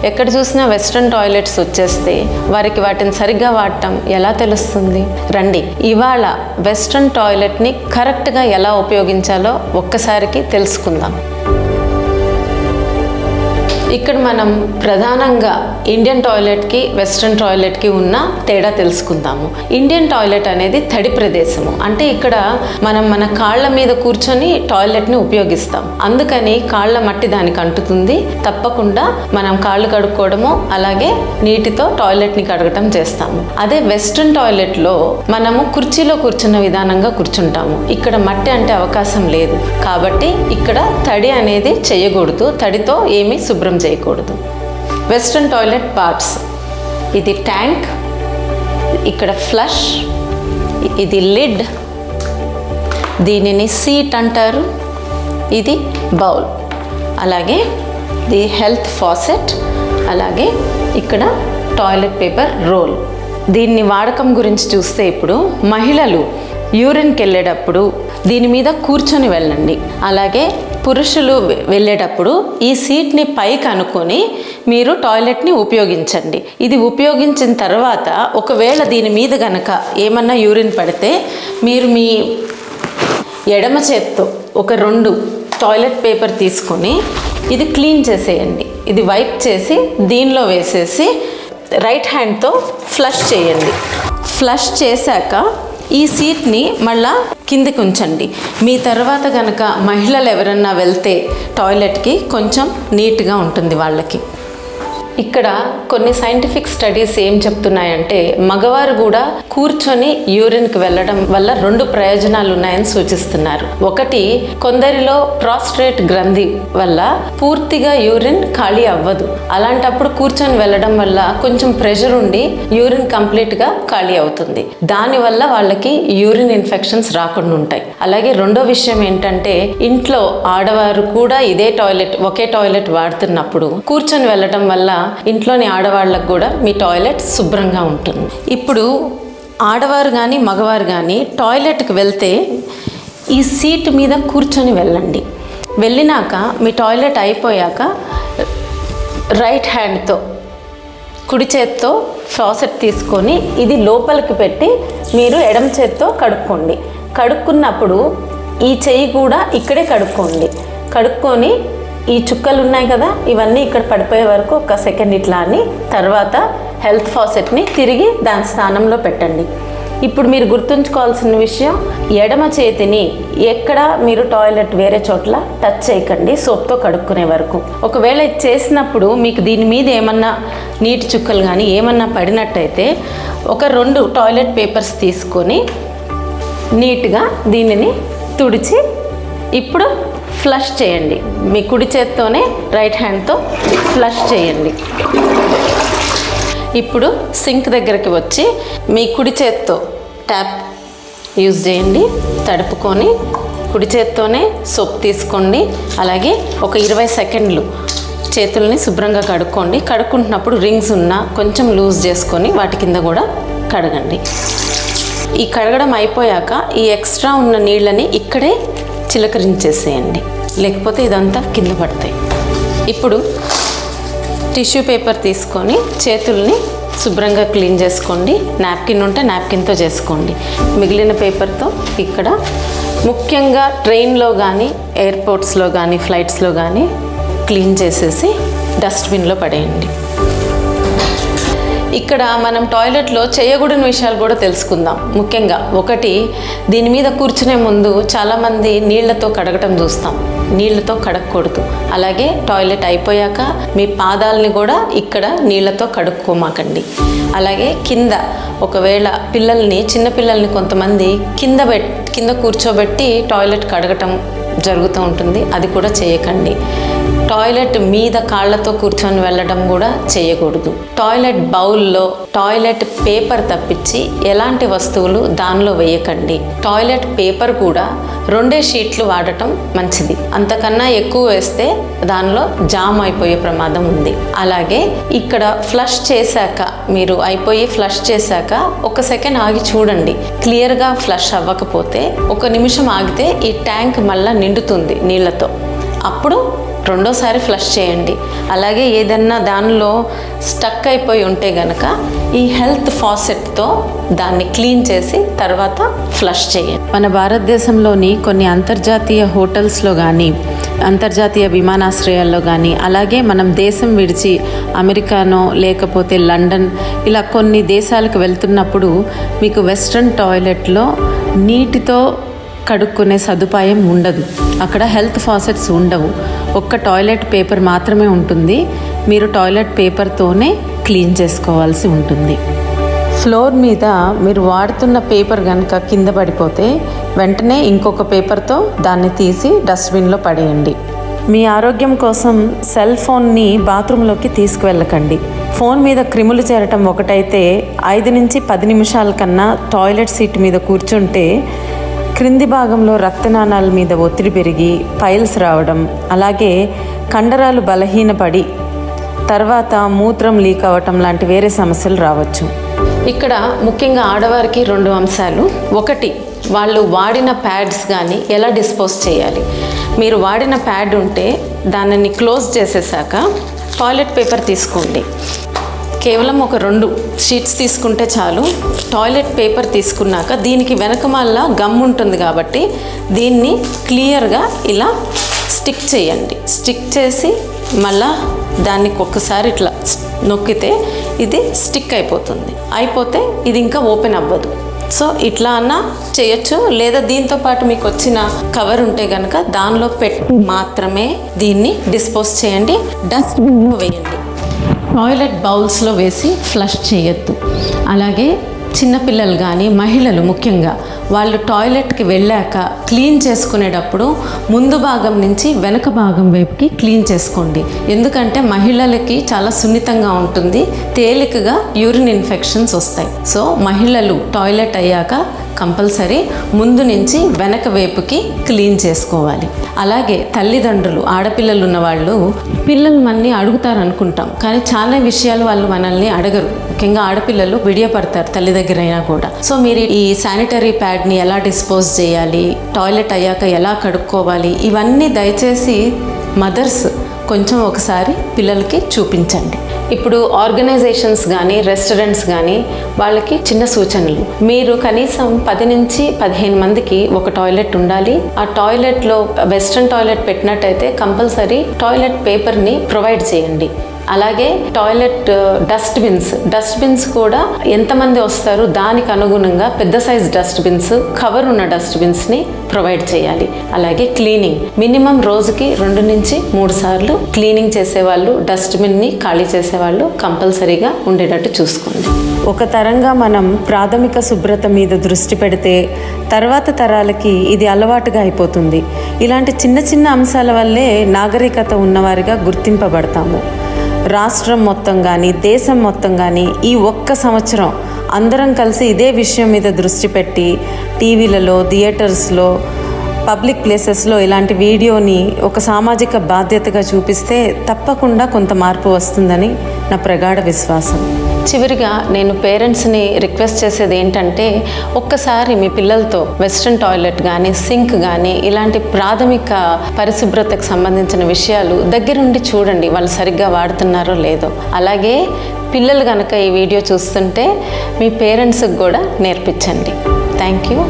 ఎక్కడ చూసినా western toilets వచ్చేస్తే వారికి వాటిని సరిగ్గా వాడటం ఎలా తెలుస్తుంది? రండి, ఇవాళ వెస్ట్రన్ టాయిలెట్ని కరెక్ట్గా ఎలా ఉపయోగించాలో ఒక్కసారికి తెలుసుకుందాం. ఇక్కడ మనం ప్రధానంగా ఇండియన్ టాయిలెట్కి వెస్ట్రన్ టాయిలెట్కి ఉన్న తేడా తెలుసుకుందాము. ఇండియన్ టాయిలెట్ అనేది తడి ప్రదేశము, అంటే ఇక్కడ మనం మన కాళ్ళ మీద కూర్చొని టాయిలెట్ని ఉపయోగిస్తాం. అందుకని కాళ్ళ మట్టి దానికి అంటుతుంది. తప్పకుండా మనం కాళ్ళు కడుక్కోవడము అలాగే నీటితో టాయిలెట్ని కడగటం చేస్తాము. అదే వెస్ట్రన్ టాయిలెట్లో మనము కుర్చీలో కూర్చున్న విధానంగా కూర్చుంటాము. ఇక్కడ మట్టి అంటే అవకాశం లేదు కాబట్టి ఇక్కడ తడి అనేది చేయకూడదు, తడితో ఏమీ శుభ్రం చేయకూడదు. వెస్ట్రన్ టాయిలెట్ పార్ట్స్: ఇది ట్యాంక్, ఇక్కడ ఫ్లష్, ఇది లిడ్, దీనిని సీట్ అంటారు, ఇది బౌల్, అలాగే ది హెల్త్ ఫాసెట్, అలాగే ఇక్కడ టాయిలెట్ పేపర్ రోల్. దీన్ని వాడకం గురించి చూస్తే ఇప్పుడు మహిళలు యూరిన్కి వెళ్ళేటప్పుడు దీని మీద కూర్చొని వెళ్ళండి. అలాగే పురుషులు వెళ్ళేటప్పుడు ఈ సీట్ని పైకి అనుకొని మీరు టాయిలెట్ని ఉపయోగించండి. ఇది ఉపయోగించిన తర్వాత ఒకవేళ దీని మీద గనక ఏమన్నా యూరిన్ పడితే మీరు మీ ఎడమ చేత్తో ఒక 2 టాయిలెట్ పేపర్ తీసుకొని ఇది క్లీన్ చేసేయండి. ఇది వైప్ చేసి దీనిలో వేసేసి రైట్ హ్యాండ్తో ఫ్లష్ చేయండి. ఫ్లష్ చేశాక ఈ సీట్ని మళ్ళా కిందికి ఉంచండి. మీ తర్వాత కనుక మహిళలు ఎవరన్నా వెళ్తే టాయిలెట్కి కొంచెం నీట్గా ఉంటుంది వాళ్ళకి. ఇక్కడ కొన్ని సైంటిఫిక్ స్టడీస్ ఏం చెప్తున్నాయంటే మగవారు కూడా కూర్చొని యూరిన్కి వెళ్ళడం వల్ల 2 ప్రయోజనాలు ఉన్నాయని సూచిస్తున్నారు. ఒకటి, కొందరిలో ప్రాస్టేట్ గ్రంథి వల్ల పూర్తిగా యూరిన్ ఖాళీ అవ్వదు. అలాంటప్పుడు కూర్చొని వెళ్ళడం వల్ల కొంచెం ప్రెషర్ ఉండి యూరిన్ కంప్లీట్గా ఖాళీ అవుతుంది. దానివల్ల వాళ్ళకి యూరిన్ ఇన్ఫెక్షన్స్ రాకుండా ఉంటాయి. అలాగే రెండో విషయం ఏంటంటే ఇంట్లో ఆడవారు కూడా ఇదే టాయిలెట్, ఒకే టాయిలెట్ వాడుతున్నప్పుడు కూర్చొని వెళ్ళడం వల్ల ఇంట్లోని ఆడవాళ్ళకు కూడా మీ టాయిలెట్ శుభ్రంగా ఉంటుంది. ఇప్పుడు ఆడవారు కానీ మగవారు కానీ టాయిలెట్కి వెళ్తే ఈ సీట్ మీద కూర్చొని వెళ్ళండి. వెళ్ళినాక మీ టాయిలెట్ అయిపోయాక రైట్ హ్యాండ్తో కుడి చేత్తో ఫాసెట్ తీసుకొని ఇది లోపలికి పెట్టి మీరు ఎడమ చేత్తో కడుక్కోండి. కడుక్కున్నప్పుడు ఈ చెయ్యి కూడా ఇక్కడే కడుక్కోండి. కడుక్కొని ఈ చుక్కలు ఉన్నాయి కదా, ఇవన్నీ ఇక్కడ పడిపోయే వరకు 1 సెకండ్ ఇట్లా అని తర్వాత హెల్త్ ఫాసెట్ని తిరిగి దాని స్థానంలో పెట్టండి. ఇప్పుడు మీరు గుర్తుంచుకోవాల్సిన విషయం, ఎడమ చేతిని ఎక్కడ మీరు టాయిలెట్ వేరే చోట్ల టచ్ చేయకండి సోప్తో కడుక్కునే వరకు. ఒకవేళ ఇది చేసినప్పుడు మీకు దీని మీద ఏమన్నా నీటి చుక్కలు కానీ ఏమన్నా పడినట్టయితే ఒక 2 టాయిలెట్ పేపర్స్ తీసుకొని నీట్గా దీనిని తుడిచి ఇప్పుడు ఫ్లష్ చేయండి. మీ కుడి చేత్తోనే రైట్ హ్యాండ్తో ఫ్లష్ చేయండి. ఇప్పుడు సింక్ దగ్గరికి వచ్చి మీ కుడి చేత్తో ట్యాప్ యూజ్ చేయండి. తడుపుకొని కుడి చేత్తోనే సోప్ తీసుకోండి. అలాగే ఒక 20 సెకండ్లు చేతుల్ని శుభ్రంగా కడుక్కోండి. కడుక్కుంటున్నప్పుడు రింగ్స్ ఉన్నా కొంచెం లూజ్ చేసుకొని వాటి కింద కూడా కడగండి. ఈ కడగడం అయిపోయాక ఈ ఎక్స్ట్రా ఉన్న నీళ్ళని ఇక్కడే చిలకరించేసేయండి, లేకపోతే ఇదంతా కింద పడతాయి. ఇప్పుడు టిష్యూ పేపర్ తీసుకొని చేతుల్ని శుభ్రంగా క్లీన్ చేసుకోండి. నాప్కిన్ ఉంటే నాప్కిన్తో చేసుకోండి. మిగిలిన పేపర్తో ఇక్కడ ముఖ్యంగా ట్రైన్లో కానీ ఎయిర్పోర్ట్స్లో కానీ ఫ్లైట్స్లో కానీ క్లీన్ చేసేసి డస్ట్బిన్లో పడేయండి. ఇక్కడ మనం టాయిలెట్లో చేయకూడని విషయాలు కూడా తెలుసుకుందాం. ముఖ్యంగా ఒకటి, దీని మీద కూర్చునే ముందు చాలామంది నీళ్లతో కడగటం చూస్తాం. నీళ్లతో కడగకూడదు. అలాగే టాయిలెట్ అయిపోయాక మీ పాదాలని కూడా ఇక్కడ నీళ్లతో కడుక్కోమాకండి. అలాగే కింద ఒకవేళ చిన్నపిల్లల్ని కొంతమంది కింద కూర్చోబెట్టి టాయిలెట్ కడగటం జరుగుతూ ఉంటుంది. అది కూడా చేయకండి. టాయిలెట్ మీద కాళ్ళతో కూర్చొని వెళ్ళడం కూడా చేయకూడదు. టాయిలెట్ బౌల్లో టాయిలెట్ పేపర్ తప్పించి ఎలాంటి వస్తువులు దానిలో వేయకండి. టాయిలెట్ పేపర్ కూడా 2 షీట్లు వాడటం మంచిది. అంతకన్నా ఎక్కువ వేస్తే దానిలో జామ్ అయిపోయే ప్రమాదం ఉంది. అలాగే ఇక్కడ ఫ్లష్ చేశాక మీరు ఫ్లష్ చేశాక 1 సెకండ్ ఆగి చూడండి. క్లియర్గా ఫ్లష్ అవ్వకపోతే 1 నిమిషం ఆగితే ఈ ట్యాంక్ మళ్ళీ నిండుతుంది నీళ్ళతో. అప్పుడు రెండోసారి ఫ్లష్ చేయండి. అలాగే ఏదన్నా దానిలో స్టక్ అయిపోయి ఉంటే గనక ఈ హెల్త్ ఫాసెట్తో దాన్ని క్లీన్ చేసి తర్వాత ఫ్లష్ చేయండి. మన భారతదేశంలోని కొన్ని అంతర్జాతీయ హోటల్స్లో కానీ, అంతర్జాతీయ విమానాశ్రయాల్లో కానీ, అలాగే మనం దేశం విడిచి అమెరికానో లేకపోతే లండన్ ఇలా కొన్ని దేశాలకు వెళ్తున్నప్పుడు మీకు వెస్ట్రన్ టాయిలెట్లో నీటితో కడుక్కునే సదుపాయం ఉండదు. అక్కడ హెల్త్ ఫాసెట్స్ ఉండవు. ఒక్క టాయిలెట్ పేపర్ మాత్రమే ఉంటుంది. మీరు టాయిలెట్ పేపర్తోనే క్లీన్ చేసుకోవాల్సి ఉంటుంది. ఫ్లోర్ మీద మీరు వాడుతున్న పేపర్ కనుక కింద పడిపోతే వెంటనే ఇంకొక పేపర్తో దాన్ని తీసి డస్ట్బిన్లో పడేయండి. మీ ఆరోగ్యం కోసం సెల్ ఫోన్ని బాత్రూంలోకి తీసుకువెళ్ళకండి. ఫోన్ మీద క్రిములు చేరటం ఒకటైతే 5 నుంచి 10 నిమిషాల కన్నా టాయిలెట్ సీట్ మీద కూర్చుంటే క్రింది భాగంలో రక్తనాళాల మీద ఒత్తిడి పెరిగి పైల్స్ రావడం, అలాగే కండరాలు బలహీనపడి తర్వాత మూత్రం లీక్ అవ్వటం లాంటి వేరే సమస్యలు రావచ్చు. ఇక్కడ ముఖ్యంగా ఆడవారికి 2 అంశాలు. ఒకటి, వాళ్ళు వాడిన ప్యాడ్స్ కానీ ఎలా డిస్పోజ్ చేయాలి. మీరు వాడిన ప్యాడ్ ఉంటే దానిని క్లోజ్ చేసేసాక టాయిలెట్ పేపర్ తీసుకోండి. కేవలం ఒక 2 షీట్స్ తీసుకుంటే చాలు. టాయిలెట్ పేపర్ తీసుకున్నాక దీనికి వెనకమాల గమ్ ఉంటుంది కాబట్టి దీన్ని క్లియర్గా ఇలా స్టిక్ చేయండి. స్టిక్ చేసి మళ్ళా దాన్ని ఒక్కసారి ఇట్లా నొక్కితే ఇది స్టిక్ అయిపోతే ఇది ఇంకా ఓపెన్ అవ్వదు. సో ఇట్లా అన్నా చేయొచ్చు, లేదా దీంతో పాటు మీకు వచ్చిన కవర్ ఉంటే కనుక దానిలో పెట్టి మాత్రమే దీన్ని డిస్పోజ్ చేయండి. డస్ట్బిన్లో వేయండి. టాయిలెట్ బౌల్స్లో వేసి ఫ్లష్ చేయొద్దు. అలాగే చిన్నపిల్లలు కానీ మహిళలు ముఖ్యంగా వాళ్ళు టాయిలెట్కి వెళ్ళాక క్లీన్ చేసుకునేటప్పుడు ముందు భాగం నుంచి వెనక భాగం వైపుకి క్లీన్ చేసుకోండి. ఎందుకంటే మహిళలకి చాలా సున్నితంగా ఉంటుంది, తేలికగా యూరిన్ ఇన్ఫెక్షన్స్ వస్తాయి. సో మహిళలు టాయిలెట్ అయ్యాక కంపల్సరీ ముందు నుంచి వెనక వైపుకి క్లీన్ చేసుకోవాలి. అలాగే తల్లిదండ్రులు, ఆడపిల్లలు ఉన్న వాళ్ళు పిల్లలు మనల్ని అడుగుతారు అనుకుంటాం, కానీ చాలా విషయాలు వాళ్ళు మనల్ని అడగరు. ముఖ్యంగా ఆడపిల్లలు విడియపడతారు తల్లి దగ్గర అయినా కూడా. సో మీరు ఈ శానిటరీ ప్యాడ్ని ఎలా డిస్పోజ్ చేయాలి, టాయిలెట్ అయ్యాక ఎలా కడుక్కోవాలి, ఇవన్నీ దయచేసి మదర్స్ కొంచెం ఒకసారి పిల్లలకి చూపించండి. ఇప్పుడు ఆర్గనైజేషన్స్ కానీ రెస్టారెంట్స్ కానీ వాళ్ళకి చిన్న సూచనలు. మీరు కనీసం 10 నుంచి 15 మందికి ఒక టాయిలెట్ ఉండాలి. ఆ టాయిలెట్లో వెస్ట్రన్ టాయిలెట్ పెట్టినట్టయితే కంపల్సరీ టాయిలెట్ పేపర్ని ప్రొవైడ్ చేయండి. అలాగే టాయిలెట్ డస్ట్బిన్స్ కూడా ఎంతమంది వస్తారు దానికి అనుగుణంగా పెద్ద సైజ్ డస్ట్బిన్స్, కవర్ ఉన్న డస్ట్బిన్స్ని ప్రొవైడ్ చేయాలి. అలాగే క్లీనింగ్ మినిమం రోజుకి 2 నుంచి 3 సార్లు క్లీనింగ్ చేసేవాళ్ళు, డస్ట్బిన్ని ఖాళీ చేసేవాళ్ళు కంపల్సరీగా ఉండేటట్టు చూసుకోండి. ఒక తరంగా మనం ప్రాథమిక శుభ్రత మీద దృష్టి పెడితే తర్వాత తరాలకి ఇది అలవాటుగా అయిపోతుంది. ఇలాంటి చిన్న చిన్న అంశాల వల్లే నాగరికత ఉన్నవారిగా గుర్తింపబడతాము. రాష్ట్రం మొత్తం కానీ దేశం మొత్తం కానీ ఈ ఒక్క సంవత్సరం అందరం కలిసి ఇదే విషయం మీద దృష్టి పెట్టి టీవీలలో, థియేటర్స్లో, పబ్లిక్ ప్లేసెస్లో ఇలాంటి వీడియోని ఒక సామాజిక బాధ్యతగా చూపిస్తే తప్పకుండా కొంత మార్పు వస్తుందని నా ప్రగాఢ విశ్వాసం. చివరిగా నేను పేరెంట్స్ని రిక్వెస్ట్ చేసేది ఏంటంటే, ఒక్కసారి మీ పిల్లలతో వెస్ట్రన్ టాయిలెట్ కానీ, సింక్ కానీ ఇలాంటి ప్రాథమిక పరిశుభ్రతకు సంబంధించిన విషయాలు దగ్గరుండి చూడండి, వాళ్ళు సరిగ్గా వాడుతున్నారో లేదో. అలాగే పిల్లలు కనుక ఈ వీడియో చూస్తుంటే మీ పేరెంట్స్కి కూడా నేర్పించండి. Thank you.